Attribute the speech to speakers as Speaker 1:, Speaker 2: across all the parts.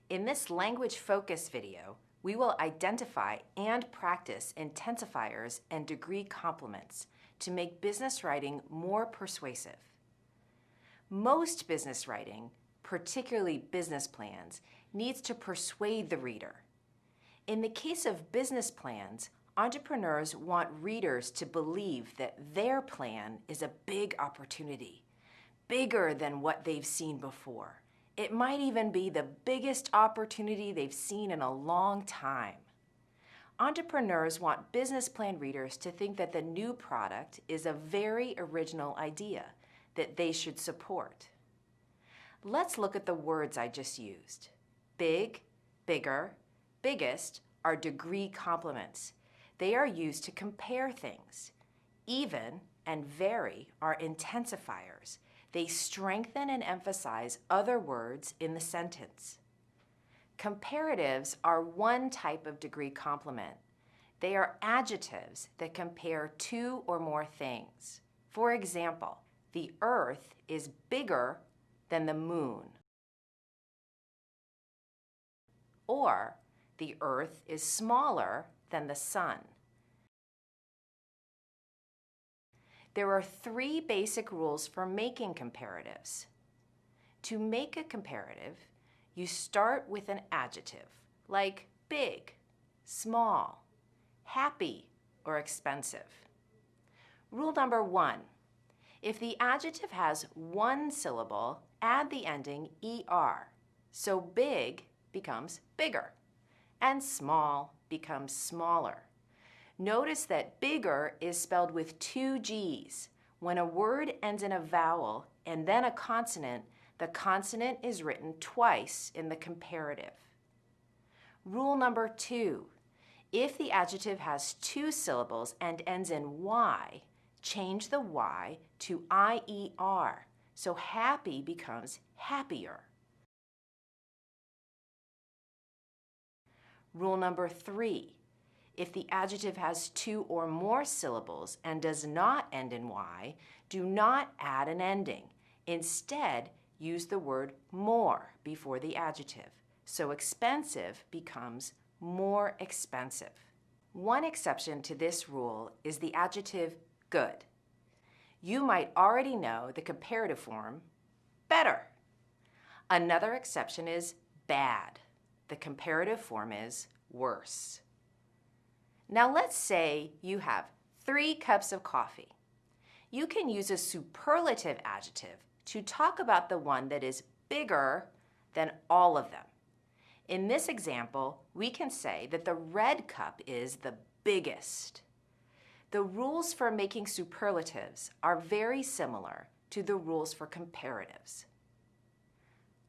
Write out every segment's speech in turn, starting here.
Speaker 1: In this language focus video, we will identify and practice intensifiers and degree complements to make business writing more persuasive. Most business writing, particularly business plans, needs to persuade the reader. In the case of business plans, entrepreneurs want readers to believe that their plan is a big opportunity, bigger than what they've seen before. It might even be the biggest opportunity they've seen in a long time. Entrepreneurs want business plan readers to think that the new product is a very original idea that they should support. Let's look at the words I just used. Big, bigger, biggest are degree complements. They are used to compare things. Even and very are intensifiers. They strengthen and emphasize other words in the sentence. Comparatives are one type of degree complement. They are adjectives that compare two or more things. For example, the Earth is bigger than the moon. Or, the Earth is smaller than the sun. There are three basic rules for making comparatives. To make a comparative, you start with an adjective, like big, small, happy, or expensive. Rule number 1, if the adjective has one syllable, add the ending er. So big becomes bigger, and small becomes smaller. Notice that bigger is spelled with two G's. When a word ends in a vowel and then a consonant, the consonant is written twice in the comparative. Rule number 2, if the adjective has two syllables and ends in y, change the y to IER, so happy becomes happier. Rule number 3, if the adjective has two or more syllables and does not end in y, do not add an ending. Instead, use the word more before the adjective. So expensive becomes more expensive. One exception to this rule is the adjective good. You might already know the comparative form, better. Another exception is bad. The comparative form is worse. Now let's say you have 3 cups of coffee. You can use a superlative adjective to talk about the one that is bigger than all of them. In this example, we can say that the red cup is the biggest. The rules for making superlatives are very similar to the rules for comparatives.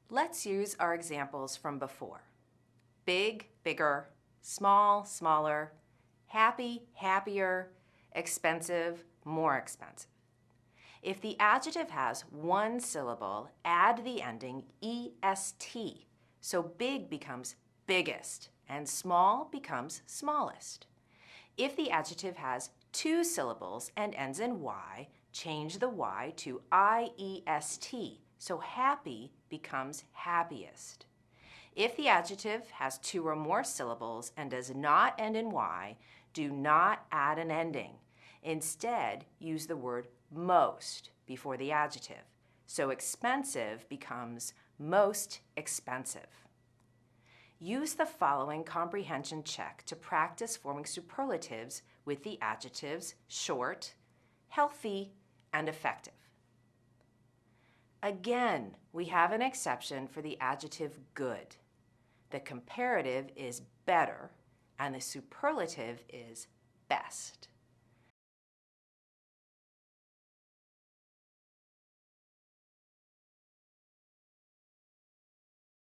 Speaker 1: Let's use our examples from before. Big, bigger, small, smaller, happy, happier, expensive, more expensive. If the adjective has one syllable, add the ending est, so big becomes biggest and small becomes smallest. If the adjective has two syllables and ends in y, change the y to iest, so happy becomes happiest. If the adjective has two or more syllables and does not end in y, do not add an ending. Instead, use the word most before the adjective. So expensive becomes most expensive. Use the following comprehension check to practice forming superlatives with the adjectives short, healthy, and effective. Again, we have an exception for the adjective good. The comparative is better, and the superlative is best.